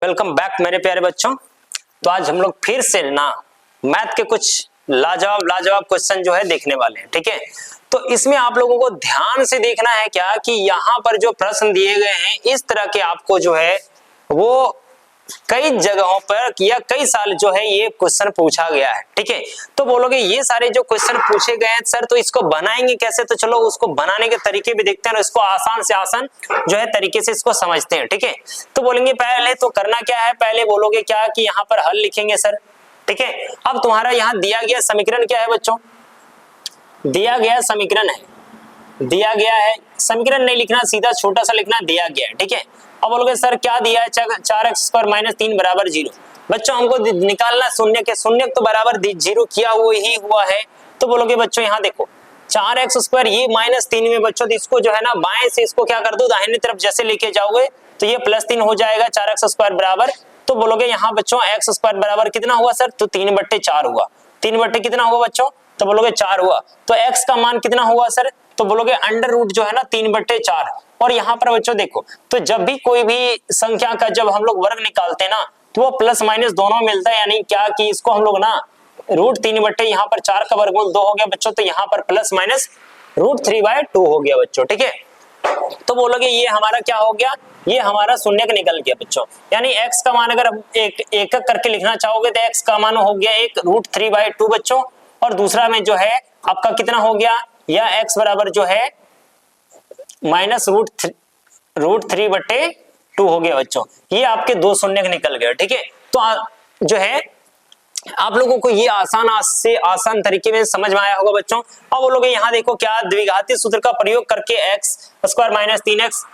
Welcome back मेरे प्यारे बच्चों। तो आज हम लोग फिर से ना मैथ के कुछ लाजवाब क्वेश्चन जो है देखने वाले हैं। ठीक है, तो इसमें आप लोगों को ध्यान से देखना है क्या कि यहाँ पर जो प्रश्न दिए गए हैं इस तरह के आपको जो है वो कई जगहों पर या कई साल जो है ये क्वेश्चन पूछा गया है। ठीक है, तो बोलोगे ये सारे जो क्वेश्चन पूछे गए हैं सर तो इसको बनाएंगे कैसे, तो चलो उसको बनाने के तरीके भी देखते हैं और इसको आसान से आसान जो है तरीके से इसको समझते हैं। ठीक है, तो बोलेंगे पहले तो करना क्या है, पहले बोलोगे क्या कि यहाँ पर हल लिखेंगे सर। ठीक है, अब तुम्हारा यहाँ दिया गया समीकरण क्या है बच्चों, दिया गया समीकरण है, दिया गया है समीकरण नहीं लिखना, सीधा छोटा सा लिखना दिया गया है। ठीक है, अब बोलोगे सर क्या दिया है, 4x² - 3 = 0। बच्चों हमको निकालना शून्य तो बराबर 0 किया हुआ ही हुआ है। तो बोलोगे बच्चों यहाँ देखो 4x² ये -3 में बच्चों तो इसको जो है ना बाएं से इसको क्या कर दो दाहिने तरफ जैसे लेके जाओगे तो ये +3 हो जाएगा 4x² बराबर। तो बोलोगे यहाँ बच्चों x² बराबर कितना हुआ सर, तो 3/4 हुआ। 3 कितना हुआ बच्चों, तो बोलोगे 4 हुआ। तो x का मान कितना हुआ सर, तो बोलोगे √ जो है ना 3/4। और यहाँ पर बच्चों देखो तो जब भी कोई भी संख्या का जब हम लोग वर्ग निकालते हैं ना तो वो प्लस माइनस दोनों मिलता है, यानी क्या कि इसको हम लोग ना √3 यहाँ पर 4 का वर्गमूल 2 हो गया बच्चों, तो यहाँ पर ±√3/2 हो गया बच्चों। ठीक है, तो बोलोगे ये हमारा क्या हो गया, ये हमारा शून्य निकल गया बच्चों। यानी x का मान अगर हम एक करके लिखना चाहोगे तो x का मान हो गया एक √3/2 बच्चों, और दूसरा में जो है आपका कितना हो गया, या x बराबर जो है -√3/2 हो गया बच्चों। ये आपके दो शून्य निकल गए। ठीक है, तो जो है आप लोगों को ये आसान तरीके में समझ में आया होगा बच्चों। अब वो लोग यहाँ देखो क्या द्विघाती सूत्र का प्रयोग करके x² - 3x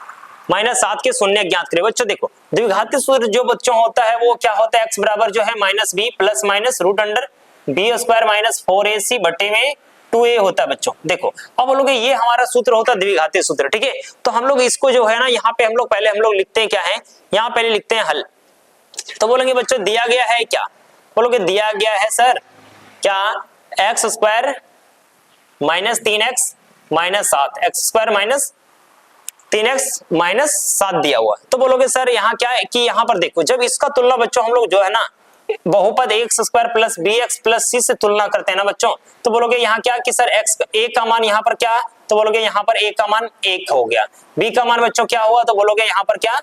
- 7 के शून्य ज्ञात करें। बच्चों देखो द्विघाती सूत्र जो बच्चों होता है वो क्या होता है, x बराबर जो है -b +√b² - 4ac बटे में 2a होता है बच्चों। देखो अब बोलोगे ये हमारा सूत्र होता है द्विघाती सूत्र। ठीक है, तो हम लोग इसको जो है ना यहाँ पे हम लोग लिखते हैं क्या है, यहाँ पहले लिखते हैं हल। तो बोलेंगे बच्चों दिया गया है क्या, बोलोगे दिया गया है सर क्या x² - 3x - 7 x² - 3x - 7 दिया हुआ। तो बोलोगे सर यहाँ क्या है कि यहाँ पर देखो जब इसका तुलना बच्चों हम लोग जो है ना बहुपद x² + bx + c से तुलना करते हैं ना बच्चों, तो बोलोगे यहाँ क्या कि सर x a का मान यहाँ पर क्या, तो बोलोगे यहाँ पर a का मान 1 हो गया, b का मान बच्चों क्या हुआ, तो बोलोगे यहाँ पर क्या,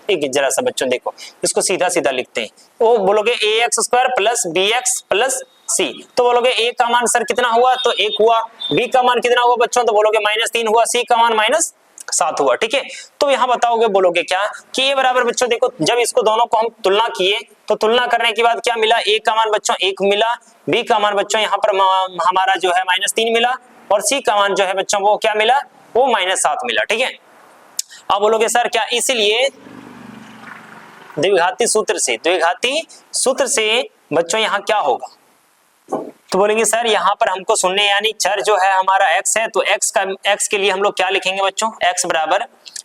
एक जरा सा बच्चों देखो इसको सीधा सीधा लिखते हैं, वो बोलोगे ax² + bx + c। तो बोलोगे a का मान सर कितना हुआ, तो 1 हुआ, b का मान कितना हुआ बच्चों, तो बोलोगे -3 हुआ, c का मान -7 हुआ। ठीक है, तो यहाँ बताओगे बोलोगे क्या कि ये बराबर बच्चों देखो जब इसको दोनों को हम तुलना किए तो तुलना करने के बाद क्या मिला, a का मान बच्चों 1 मिला, b का मान बच्चों यहाँ पर हमारा जो है -3 मिला, और c का मान जो है बच्चों वो क्या मिला, वो -7 मिला। ठीक है, अब बोलोगे सर क्या इसीलिए द्विघाती सूत्र से बच्चों यहाँ क्या होगा, तो बोलेंगे सर यहाँ पर हमको शून्य यानी चर जो है हमारा x है, तो x के लिए हम लोग क्या लिखेंगे बच्चों, x बराबर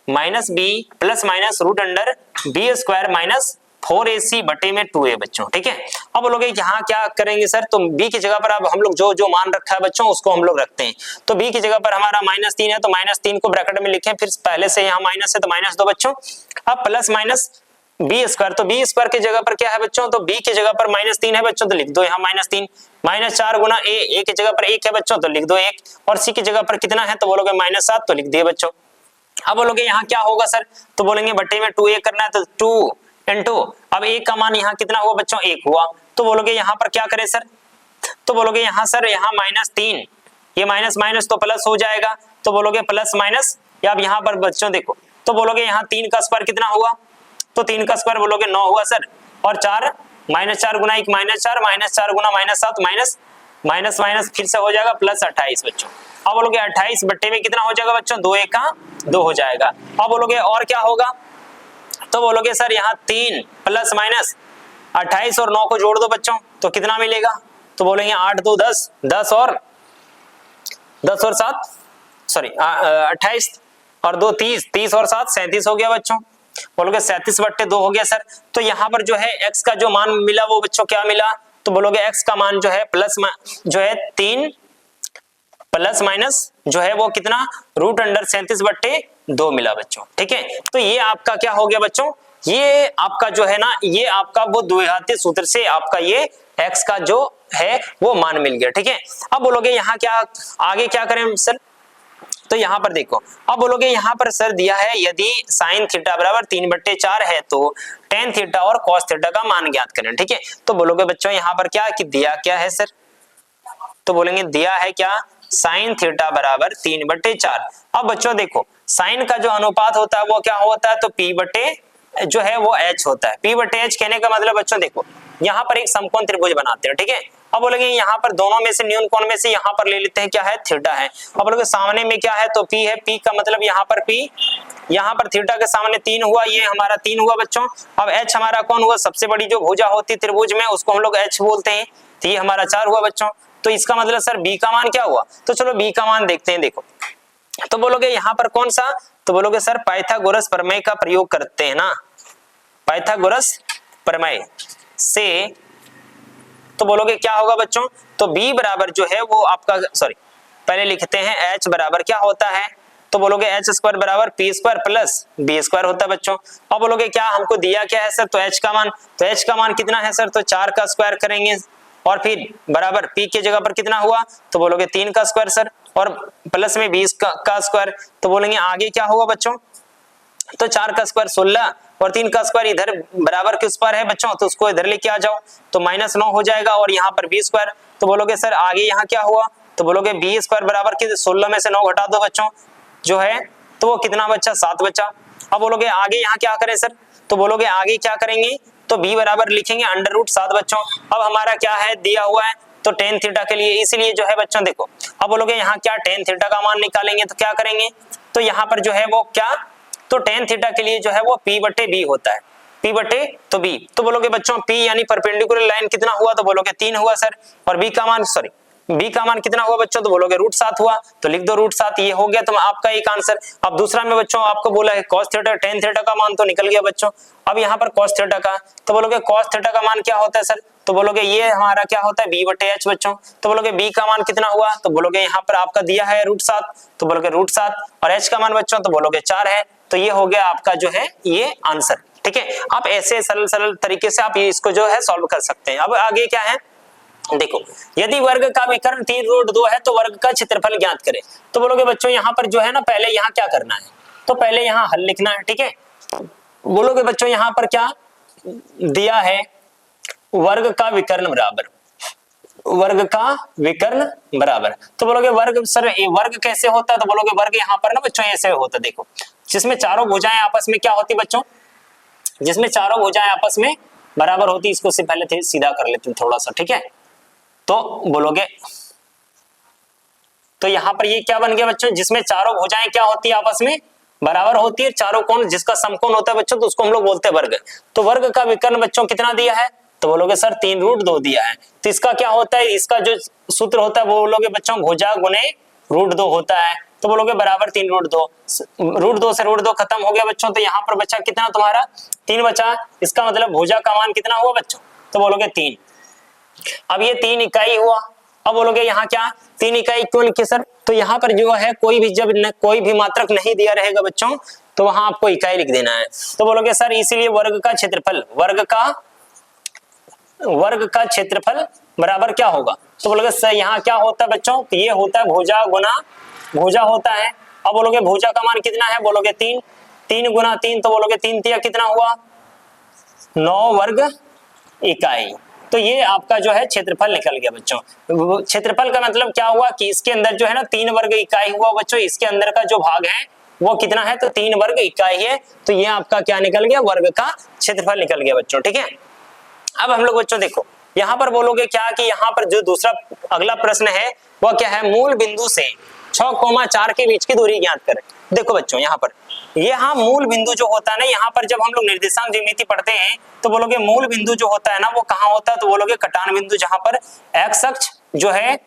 -b +√b² - 4ac बटे में 2a बच्चों। ठीक है, अब बोलोगे यहाँ क्या करेंगे सर, तो b की जगह पर अब हम लोग जो मान रखा है बच्चों उसको हम लोग रखते हैं। तो b की जगह पर हमारा -3 है तो -3 को ब्रैकेट में लिखें, फिर पहले से यहाँ माइनस है तो -2 बच्चों। अब प्लस माइनस b², तो b² की जगह पर क्या है बच्चों, तो b की जगह पर -3 है बच्चों तो लिख दो यहाँ -3, -4 गुना a की जगह पर 1 है बच्चों तो लिख दो 1, और c की जगह पर कितना है तो बोलोगे -7 तो लिख दिए बच्चों। अब बोलोगे यहाँ क्या होगा सर, तो बोलेंगे बटे में 2a करना है तो 2 इंटू अब a का मान यहाँ कितना हुआ बच्चों 1 हुआ, तो बोलोगे यहाँ पर क्या करें सर, तो बोलोगे यहाँ सर यहाँ -3 ये माइनस तो प्लस हो जाएगा, तो बोलोगे प्लस माइनस, या अब यहाँ पर बच्चों देखो तो बोलोगे यहाँ 3 का स्क्वायर कितना हुआ, तो 3 का स्क्वायर बोलोगे 9 हुआ सर, और 4 -4 गुना 1 -4 -4 गुना -7 माइनस फिर से हो जाएगा +28 बच्चों। अब बोलोगे 28 बट्टे में कितना हो जाएगा बच्चों, 2 1 2 हो जाएगा। अब बोलोगे और क्या होगा, तो बोलोगे सर यहाँ 3 ± 28 और 9 को जोड़ दो बच्चों तो कितना मिलेगा, तो बोलेंगे 8 2 10 10 और 7 सॉरी 28 और 2 30 30 और 7 37 हो गया बच्चों। बोलोगे 37/2 हो गया सर। तो यहाँ पर जो है x का जो मान मिला वो बच्चों क्या मिला, तो बोलोगे x का मान जो है 3 प्लस माइनस जो है वो कितना √37/2 मिला बच्चों। ठीक है, तो ये आपका क्या हो गया बच्चों, ये आपका जो है ना, ये आपका वो द्विघातीय सूत्र से आपका ये x का जो है वो मान मिल गया, ठीक है। अब बोलोगे यहाँ क्या आगे क्या करें सर, तो यहाँ पर देखो, अब बोलोगे यहाँ पर सर दिया है यदि साइन थीटा बराबर 3/4 है तो टेन थीटा और कॉस थीटा का मान ज्ञात करें, ठीक है। तो बोलोगे बच्चों यहाँ पर क्या कि दिया क्या है सर, तो बोलेंगे दिया है क्या, साइन थीटा बराबर 3/4। अब बच्चों देखो साइन का जो अनुपात होता है वो क्या होता है, तो p बटे जो है वो h होता है। p बटे h कहने का मतलब बच्चों देखो यहाँ पर एक समकोण त्रिभुज बनाते हैं, ठीक है। अब बोलेंगे यहाँ पर दोनों में से न्यून कोण में से यहाँ पर ले लेते हैं क्या है, थीटा है। अब बोलोगे सामने में क्या है, तो p है, p का मतलब यहाँ पर p, यहाँ पर थीटा के सामने 3 हुआ, ये हमारा 3 हुआ बच्चों। अब h हमारा कौन हुआ, सबसे बड़ी जो भुजा होती है त्रिभुज में उसको हम लोग h बोलते हैं, तो ये हमारा 4 हुआ बच्चों। तो इसका मतलब सर b का मान क्या हुआ, तो चलो b का मान देखते हैं। देखो तो बोलोगे यहाँ पर कौन सा, तो बोलोगे सर पाइथागोरस प्रमेय का प्रयोग करते हैं ना, पाइथागोरस प्रमेय से, तो बोलोगे क्या होगा बच्चों, तो b बराबर जो है वो आपका सॉरी पहले लिखते हैं h बराबर क्या होता है, तो बोलोगे h² बराबर p² प्लस b² होता है बच्चों। अब बोलोगे क्या हमको दिया क्या है सर, तो h का मान, तो h का मान कितना है सर, तो 4 का स्क्वायर करेंगे और फिर बराबर p की जगह पर कितना हुआ, तो बोलोगे 3 का स्क्वायर सर, और प्लस में 20 का स्क्वायर, तो बोलेंगे आगे क्या होगा बच्चों, तो 4 का स्क्वायर 16 और 3 का स्क्वायर इधर बराबर के उस पर है बच्चों, तो उसको इधर लेके आ जाओ तो -9 हो जाएगा और यहाँ पर b²। तो बोलोगे सर आगे यहाँ क्या हुआ, तो बोलोगे b² बराबर के 16 में से 9 घटा दो बच्चों जो है, तो वो कितना बच्चा, 7 बचा। अब बोलोगे आगे यहाँ क्या करें सर, तो बोलोगे आगे क्या करेंगे, तो b बराबर लिखेंगे √7 बच्चों। अब हमारा क्या है दिया हुआ है, तो टेन थीटा के लिए, इसीलिए जो है बच्चों देखो, अब बोलोगे यहाँ क्या टेन थीटा का मान निकालेंगे, तो क्या करेंगे, तो यहाँ पर जो है वो क्या, तो टेन थीटा के लिए जो है वो p बटे b होता है, p बटे तो b। तो बोलोगे बच्चों p यानी परपेंडिकुलर लाइन कितना हुआ, तो बोलोगे 3 हुआ सर, और b का मान सॉरी b का मान कितना हुआ बच्चों, तो बोलोगे √7 हुआ, तो लिख दो √7, ये हो गया तो आपका एक आंसर। अब दूसरा में बच्चों आपको बोला है cos थीटा, टेन थीटा का मान तो निकल गया बच्चों। अब यहाँ पर cos थीटा का, तो बोलोगे cos थीटा का मान क्या होता है सर, तो बोलोगे ये हमारा क्या होता है b बटे h बच्चों। तो बोलोगे b का मान कितना हुआ, तो बोलोगे यहाँ पर आपका दिया है √7, तो बोलोगे √7, और h का मान बच्चों तो बोलोगे 4 है, तो ये हो गया आपका जो है ये आंसर, ठीक है। आप ऐसे सरल सरल तरीके से आप ये इसको जो है सॉल्व कर सकते हैं। अब आगे क्या है, देखो यदि वर्ग का विकर्ण 3√2 है तो वर्ग का क्षेत्रफल ज्ञात करें। तो बोलोगे बच्चों यहाँ पर जो है ना पहले यहाँ क्या करना है, तो पहले यहाँ हल लिखना है, ठीक है। बोलोगे बच्चों यहाँ पर क्या दिया है, वर्ग का विकर्ण बराबर, वर्ग का विकर्ण बराबर, तो बोलोगे वर्ग सर ये वर्ग कैसे होता है, तो बोलोगे वर्ग यहाँ पर ना बच्चों ऐसे होता है, देखो जिसमें चारों भुजाएं आपस में क्या होती बच्चों, जिसमें चारों भुजाएं आपस में बराबर होती, इसको से पहले सीधा कर लेते हैं थोड़ा सा, ठीक है। तो बोलोगे तो यहाँ पर ये क्या बन गया बच्चों, जिसमें चारों भुजाएं क्या होती है आपस में बराबर होती है, चारों कोण जिसका समकोण होता है बच्चों, तो उसको हम लोग बोलते हैं वर्ग। तो वर्ग का विकर्ण बच्चों कितना दिया है, तो बोलोगे सर 3√2 दिया है, तो इसका क्या होता है, इसका जो सूत्र होता है वो बोलोगे बच्चों भुजा गुणे √2 होता है, तो बोलोगे बराबर 3√2, √2 से √2 खत्म हो गया बच्चों, तो यहाँ पर बचा कितना तुम्हारा 3 बचा, इसका मतलब भुजा का मान कितना हुआ बच्चों, तो बोलोगे 3। अब ये 3 इकाई हुआ, अब बोलोगे यहाँ क्या 3 इकाई क्यों लिखे सर, तो यहाँ पर जो है कोई भी जब कोई भी मात्रक नहीं दिया रहेगा बच्चों तो वहां आपको इकाई लिख देना है। तो बोलोगे सर इसीलिए वर्ग का क्षेत्रफल, वर्ग का क्षेत्रफल बराबर क्या होगा, तो बोलोगे सर यहाँ क्या होता है बच्चों, ये होता है भुजा गुना भुजा होता है। अब बोलोगे भुजा का मान कितना है, बोलोगे 3, 3 गुना 3, तो बोलोगे 3 तिया कितना हुआ 9 वर्ग इकाई। तो ये आपका जो है क्षेत्रफल निकल गया बच्चों। क्षेत्रफल का मतलब क्या हुआ कि इसके अंदर जो है ना 3 वर्ग इकाई हुआ बच्चों, इसके अंदर का जो भाग है वो कितना है, तो 3 वर्ग इकाई है, तो ये आपका क्या निकल गया, वर्ग का क्षेत्रफल निकल गया बच्चों, ठीक है। अब हम लोग बच्चों देखो यहाँ पर बोलोगे क्या कि यहाँ पर जो दूसरा अगला प्रश्न है वह क्या है, मूल बिंदु से 6,4 के बीच की दूरी ज्ञात करें। देखो बच्चों यहाँ पर यहाँ मूल बिंदु जो होता है ना, यहाँ पर जब हम लोग निर्देशांक ज्यामिति पढ़ते हैं तो बोलोगे मूल बिंदु जो होता है ना वो कहाँ होता है, तो बोलोगे कटान बिंदु, जहां पर एक्स अक्ष जो है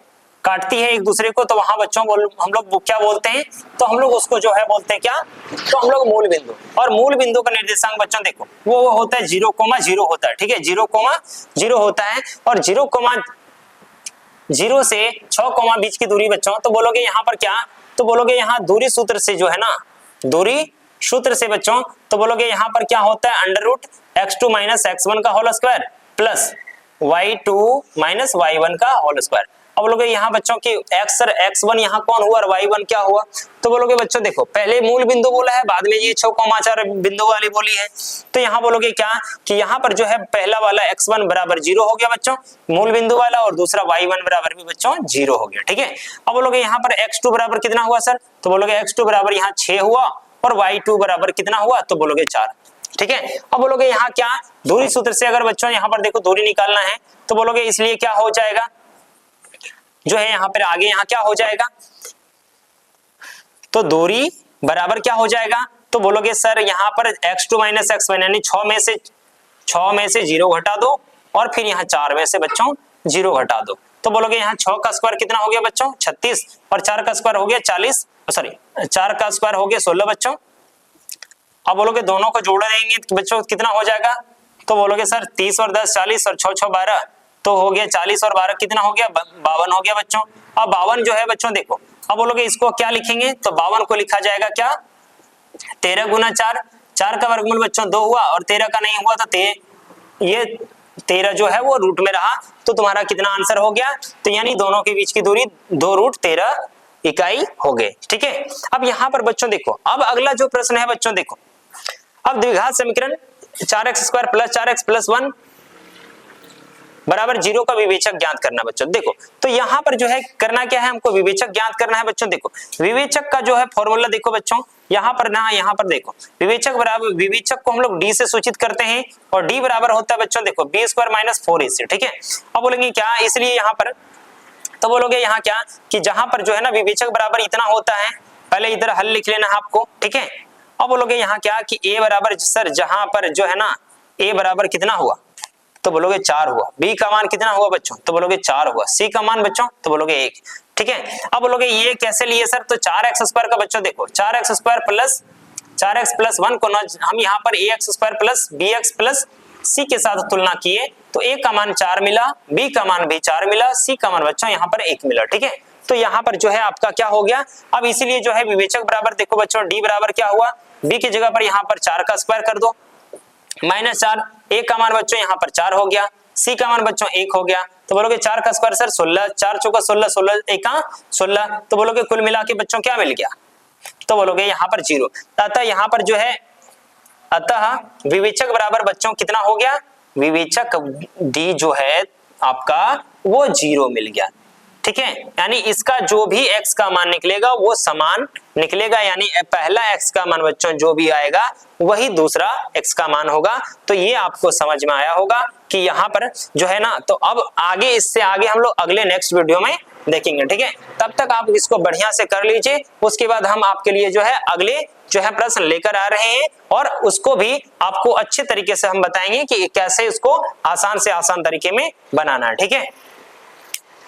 काटती है एक दूसरे को, तो वहां बच्चों हम लोग क्या बोलते हैं, तो हम लोग उसको जो है बोलते हैं क्या, तो हम लोग मूल बिंदु। और मूल बिंदु का निर्देशांक बच्चों देखो वो होता है 0,0 होता है, ठीक है 0,0 होता है, और 0,0 से 6, बीच की दूरी बच्चों, तो बोलोगे यहाँ पर क्या, तो बोलोगे यहाँ दूरी सूत्र से जो है ना, दूरी सूत्र से बच्चों, तो बोलोगे यहाँ पर क्या होता है, under root x2 minus x1 का whole square plus y2 minus y1 का होल स्क्वायर। अब बोलोगे यहाँ बच्चों की x1 यहाँ कौन हुआ और y1 क्या हुआ, तो बोलोगे बच्चों देखो पहले मूल बिंदु बोला है, बाद में ये 6 कौमाचार बिंदु वाली बोली है, तो यहाँ बोलोगे क्या कि यहाँ पर जो है पहला वाला x1 बराबर 0 हो गया बच्चों मूल बिंदु वाला, और दूसरा y1 बराबर भी बच्चों 0 हो गया, ठीक है। अब बोलोगे यहाँ पर x2 बराबर कितना हुआ सर, तो बोलोगे x2 बराबर यहाँ 6 हुआ और y2 बराबर कितना हुआ, तो बोलोगे 4, ठीक है। अब बोलोगे यहाँ क्या दूरी सूत्र से अगर बच्चों यहाँ पर देखो दूरी निकालना है, तो बोलोगे इसलिए क्या हो जाएगा जो है यहाँ पर आगे यहाँ क्या हो जाएगा, तो दूरी बराबर क्या हो जाएगा, तो बोलोगे सर यहाँ पर x2 माइनस x1 यानी 6 में से 0 घटा दो और फिर यहाँ 4 में से बच्चों 0 घटा दो, तो बोलोगे यहाँ 6 का स्क्वायर कितना हो गया बच्चों 36 और 4 का स्क्वायर हो गया 40, सॉरी 4 का स्क्वायर हो गया 16 बच्चों। अब बोलोगे दोनों को जोड़ देंगे तो बच्चों कितना हो जाएगा, तो बोलोगे सर 30 और 10 40 और 6 6 12, तो हो गया 40 और 12 कितना हो गया 52 हो गया बच्चों। अब 52 जो है बच्चों देखो, अब बोलोगे इसको क्या लिखेंगे, तो 52 को लिखा जाएगा क्या 13 गुना 4, 4 का वर्गमूल बच्चों 2 हुआ और 13 का नहीं हुआ, तो ये 13 जो है वो रूट में रहा, तो तुम्हारा कितना आंसर हो गया, तो यानी दोनों के बीच की दूरी 2 रूट 13 इकाई हो गए, ठीक है। अब यहाँ पर बच्चों देखो, अब अगला जो प्रश्न है बच्चों देखो, अब द्विघात समीकरण 4x square plus 4x plus 1 बराबर 0 का विवेचक ज्ञात करना बच्चों। देखो तो यहाँ पर जो है करना क्या है, हमको विवेचक ज्ञात करना है बच्चों। देखो विवेचक का जो है फॉर्मूला देखो बच्चों, यहाँ पर ना यहाँ पर देखो विवेचक बराबर, विवेचक को हम लोग d से सूचित करते हैं और d बराबर होता है बच्चों देखो b स्क्वायर माइनस 4ac, ठीक है। अब बोलेंगे क्या, इसलिए यहाँ पर तो बोलोगे यहाँ क्या कि जहां पर जो है ना विवेचक बराबर इतना होता है, पहले इधर हल लिख लेना है आपको, ठीक है। अब बोलोगे यहाँ क्या कि a बराबर सर जहां पर जो है ना a बराबर कितना हुआ, तो बोलोगे 4 हुआ, b का मान कितना हुआ बच्चों, तो बोलोगे 4 हुआ, c का मान बच्चों तो बोलोगे 1, ठीक है। अब बोलोगे ये कैसे लिए सर, तो 4x स्क्वायर का बच्चों देखो 4x square plus 4x plus 1 को हम यहाँ पर ax square plus bx plus c के साथ तुलना किए तो a का मान 4 मिला, b का मान भी 4 मिला, c का मान बच्चों यहाँ पर 1 मिला, ठीक है। तो यहाँ पर जो है आपका क्या हो गया, अब इसीलिए जो है विवेचक बराबर देखो बच्चों d बराबर क्या हुआ, b की जगह पर यहाँ पर 4 का स्क्वायर कर दो माइनस 4, a का मान बच्चों यहाँ पर 4 हो गया, c का मान बच्चों 1 हो गया, तो बोलोगे 4 का स्क्वायर सर 16, 4 चौका 16, 16 1 16, तो बोलोगे कुल मिला के बच्चों क्या मिल गया, तो बोलोगे यहाँ पर 0। अतः यहाँ पर जो है अतः विवेचक बराबर बच्चों कितना हो गया, विवेचक d जो है आपका वो 0 मिल गया, ठीक है। यानी इसका जो भी x का मान निकलेगा वो समान निकलेगा, यानी पहला x का मान बच्चों जो भी आएगा वही दूसरा x का मान होगा। तो ये आपको समझ में आया होगा कि यहाँ पर जो है ना, तो अब आगे इससे आगे हम लोग अगले नेक्स्ट वीडियो में देखेंगे, ठीक है। तब तक आप इसको बढ़िया से कर लीजिए, उसके बाद हम आपके लिए जो है अगले जो है प्रश्न लेकर आ रहे हैं और उसको भी आपको अच्छे तरीके से हम बताएंगे कि कैसे इसको आसान से आसान तरीके में बनाना है, ठीक है।